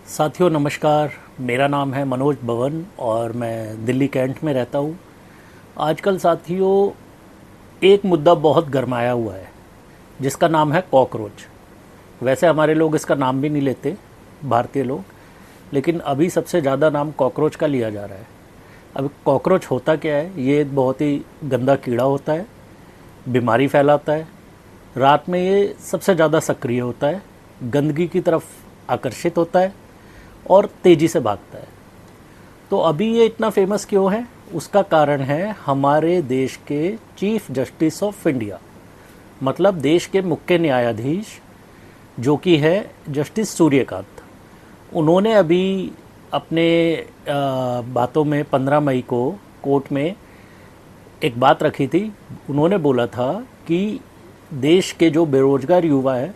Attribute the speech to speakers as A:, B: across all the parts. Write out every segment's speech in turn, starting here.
A: साथियों नमस्कार। मेरा नाम है मनोज भवन और मैं दिल्ली कैंट में रहता हूँ। आजकल साथियों एक मुद्दा बहुत गरमाया हुआ है जिसका नाम है कॉकरोच। वैसे हमारे लोग इसका नाम भी नहीं लेते, भारतीय लोग, लेकिन अभी सबसे ज़्यादा नाम कॉकरोच का लिया जा रहा है। अब कॉकरोच होता क्या है? ये एक बहुत ही गंदा कीड़ा होता है, बीमारी फैलाता है। रात में ये सबसे ज़्यादा सक्रिय होता है, गंदगी की तरफ आकर्षित होता है और तेज़ी से भागता है। तो अभी ये इतना फेमस क्यों है? उसका कारण है हमारे देश के चीफ जस्टिस ऑफ इंडिया, मतलब देश के मुख्य न्यायाधीश जो कि है जस्टिस सूर्यकांत। उन्होंने अभी अपने बातों में 15 मई को कोर्ट में एक बात रखी थी। उन्होंने बोला था कि देश के जो बेरोजगार युवा है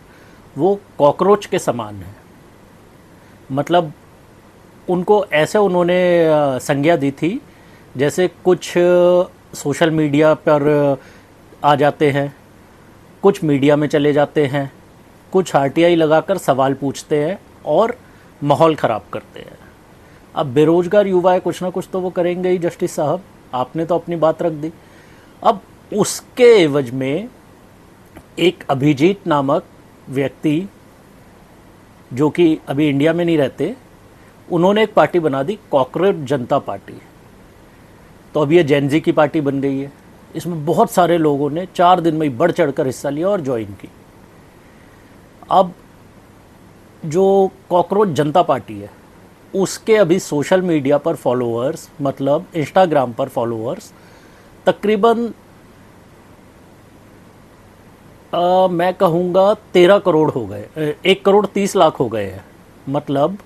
A: वो कॉकरोच के समान है। मतलब उनको ऐसे उन्होंने संज्ञा दी थी जैसे कुछ सोशल मीडिया पर आ जाते हैं, कुछ मीडिया में चले जाते हैं, कुछ आरटीआई लगाकर सवाल पूछते हैं और माहौल ख़राब करते हैं। अब बेरोजगार युवा है, कुछ ना कुछ तो वो करेंगे ही जस्टिस साहब, आपने तो अपनी बात रख दी। अब उसके एवज में एक अभिजीत नामक व्यक्ति जो कि अभी इंडिया में नहीं रहते, उन्होंने एक पार्टी बना दी, कॉकरोच जनता पार्टी। तो अब ये जेनजी की पार्टी बन गई है। इसमें बहुत सारे लोगों ने 4 दिन में ही बढ़ चढ़कर हिस्सा लिया और ज्वाइन की। अब जो कॉकरोच जनता पार्टी है उसके अभी सोशल मीडिया पर फॉलोअर्स, मतलब इंस्टाग्राम पर फॉलोअर्स तकरीबन मैं कहूँगा 13 करोड़ हो गए, 1 करोड़ 30 लाख हो गए हैं, मतलब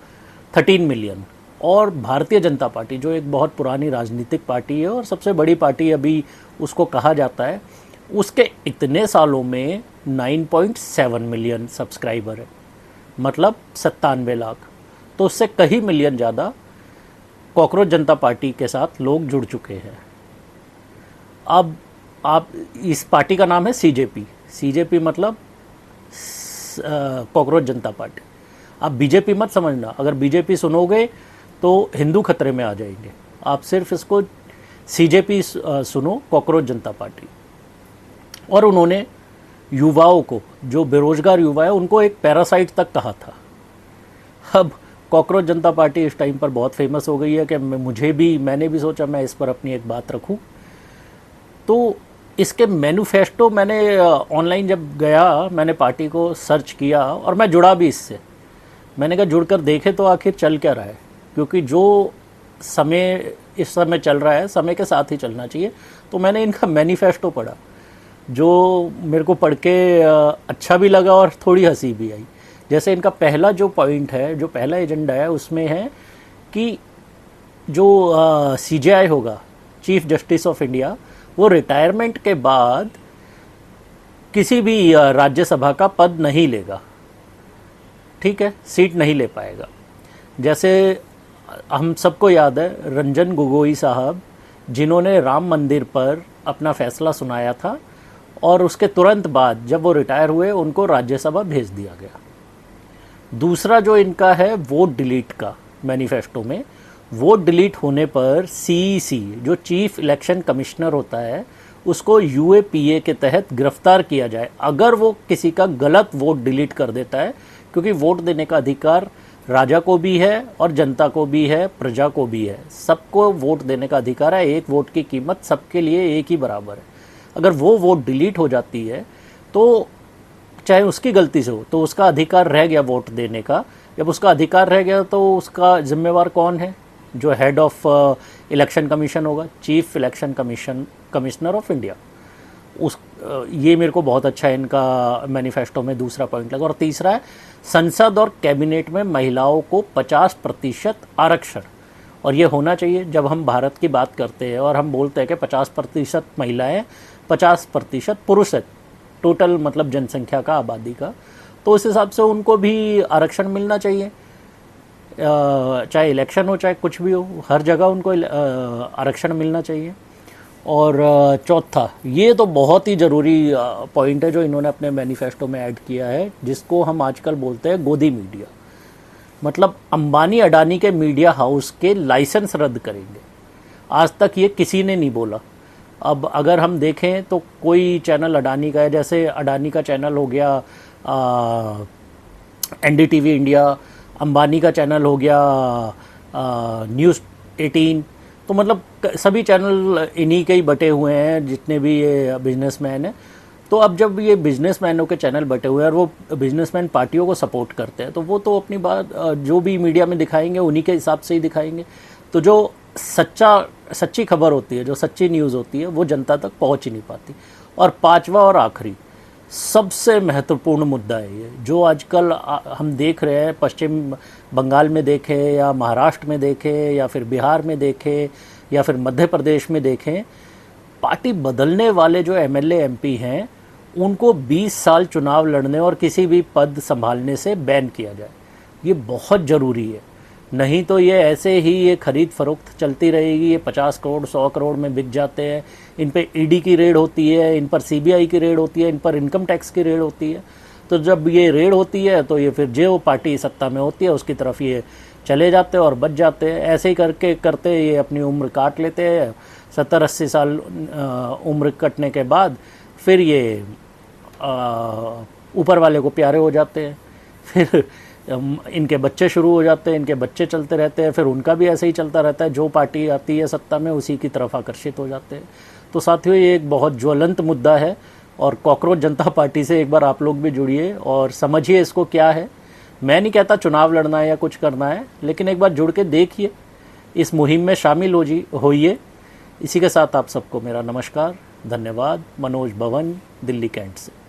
A: 13 मिलियन। और भारतीय जनता पार्टी जो एक बहुत पुरानी राजनीतिक पार्टी है और सबसे बड़ी पार्टी अभी उसको कहा जाता है, उसके इतने सालों में 9.7 मिलियन सब्सक्राइबर है, मतलब 97 लाख। तो उससे कई मिलियन ज़्यादा कॉकरोच जनता पार्टी के साथ लोग जुड़ चुके हैं। अब आप इस पार्टी का नाम है सीजेपी। सीजेपी मतलब कॉकरोच जनता पार्टी। आप बीजेपी मत समझना, अगर बीजेपी सुनोगे तो हिंदू खतरे में आ जाएंगे। आप सिर्फ इसको सीजेपी सुनो, कॉकरोच जनता पार्टी। और उन्होंने युवाओं को, जो बेरोजगार युवा है, उनको एक पैरासाइट तक कहा था। अब कॉकरोच जनता पार्टी इस टाइम पर बहुत फेमस हो गई है कि मैंने भी सोचा मैं इस पर अपनी एक बात रखूं। तो इसके मैनिफेस्टो मैंने ऑनलाइन जब गया, मैंने पार्टी को सर्च किया और मैं जुड़ा भी इससे। मैंने कहा जुड़कर देखे तो आखिर चल क्या रहा है, क्योंकि जो समय इस समय चल रहा है समय के साथ ही चलना चाहिए। तो मैंने इनका मैनिफेस्टो पढ़ा, जो मेरे को पढ़ के अच्छा भी लगा और थोड़ी हंसी भी आई। जैसे इनका पहला जो पॉइंट है, जो पहला एजेंडा है, उसमें है कि जो सीजेआई होगा, चीफ जस्टिस ऑफ इंडिया, वो रिटायरमेंट के बाद किसी भी राज्यसभा का पद नहीं लेगा, ठीक है, सीट नहीं ले पाएगा। जैसे हम सबको याद है रंजन गोगोई साहब, जिन्होंने राम मंदिर पर अपना फैसला सुनाया था और उसके तुरंत बाद जब वो रिटायर हुए उनको राज्यसभा भेज दिया गया। दूसरा जो इनका है वोट डिलीट का, मैनिफेस्टो में वोट डिलीट होने पर सीईसी, जो चीफ इलेक्शन कमिश्नर होता है, उसको यूएपीए के तहत गिरफ्तार किया जाए अगर वो किसी का गलत वोट डिलीट कर देता है। क्योंकि वोट देने का अधिकार राजा को भी है और जनता को भी है, प्रजा को भी है, सबको वोट देने का अधिकार है। एक वोट की कीमत सबके लिए एक ही बराबर है। अगर वो वोट डिलीट हो जाती है तो चाहे उसकी गलती से हो, तो उसका अधिकार रह गया वोट देने का। जब उसका अधिकार रह गया तो उसका जिम्मेवार कौन है? जो हेड ऑफ इलेक्शन कमीशन होगा, chief election commissioner of India. ये मेरे को बहुत अच्छा इनका मैनिफेस्टो में दूसरा पॉइंट लगा। और तीसरा है संसद और कैबिनेट में महिलाओं को 50% आरक्षण। और ये होना चाहिए। जब हम भारत की बात करते हैं और हम बोलते हैं कि 50% महिलाएं, 50% पुरुष है टोटल, मतलब जनसंख्या का, आबादी का, तो उस हिसाब से उनको भी आरक्षण मिलना चाहिए। चाहे इलेक्शन हो चाहे कुछ भी हो, हर जगह उनको आरक्षण मिलना चाहिए। और चौथा, ये तो बहुत ही ज़रूरी पॉइंट है जो इन्होंने अपने मैनिफेस्टो में ऐड किया है, जिसको हम आजकल बोलते हैं गोदी मीडिया। मतलब अंबानी अडानी के मीडिया हाउस के लाइसेंस रद्द करेंगे। आज तक ये किसी ने नहीं बोला। अब अगर हम देखें तो कोई चैनल अडानी का है, जैसे अडानी का चैनल हो गया एनडीटीवी इंडिया, अंबानी का चैनल हो गया न्यूज़ 18, तो मतलब सभी चैनल इन्हीं के ही बटे हुए हैं जितने भी ये बिजनेसमैन हैं। तो अब जब ये बिजनेसमैनों के चैनल बटे हुए हैं और वो बिजनेसमैन पार्टियों को सपोर्ट करते हैं, तो वो तो अपनी बात जो भी मीडिया में दिखाएंगे उन्हीं के हिसाब से ही दिखाएंगे। तो जो सच्ची खबर होती है, जो सच्ची न्यूज़ होती है, वो जनता तक पहुंच ही नहीं पाती। और पांचवा और आखिरी सबसे महत्वपूर्ण मुद्दा है ये, जो आजकल हम देख रहे हैं, पश्चिम बंगाल में देखें या महाराष्ट्र में देखें या फिर बिहार में देखें या फिर मध्य प्रदेश में देखें, पार्टी बदलने वाले जो एमएलए एमपी हैं उनको 20 साल चुनाव लड़ने और किसी भी पद संभालने से बैन किया जाए। ये बहुत ज़रूरी है, नहीं तो ये ऐसे ही ये खरीद फरोख्त चलती रहेगी। ये 50 करोड़ 100 करोड़ में बिक जाते हैं, इन पे ईडी की रेड होती है, इन पर सीबीआई की रेड होती है, इन पर इनकम टैक्स की रेड होती है। तो जब ये रेड होती है तो ये फिर जो पार्टी सत्ता में होती है उसकी तरफ ये चले जाते हैं और बच जाते हैं। ऐसे ही करते ये अपनी उम्र काट लेते हैं। 70-80 साल उम्र कटने के बाद फिर ये ऊपर वाले को प्यारे हो जाते हैं, फिर इनके बच्चे शुरू हो जाते हैं, इनके बच्चे चलते रहते हैं, फिर उनका भी ऐसे ही चलता रहता है। जो पार्टी आती है सत्ता में उसी की तरफ आकर्षित हो जाते हैं। तो साथियों, ये एक बहुत ज्वलंत मुद्दा है और कॉकरोच जनता पार्टी से एक बार आप लोग भी जुड़िए और समझिए इसको क्या है। मैं नहीं कहता चुनाव लड़ना है या कुछ करना है, लेकिन एक बार जुड़ के देखिए, इस मुहिम में शामिल होइए। इसी के साथ आप सबको मेरा नमस्कार, धन्यवाद। मनोज भवन, दिल्ली कैंट से।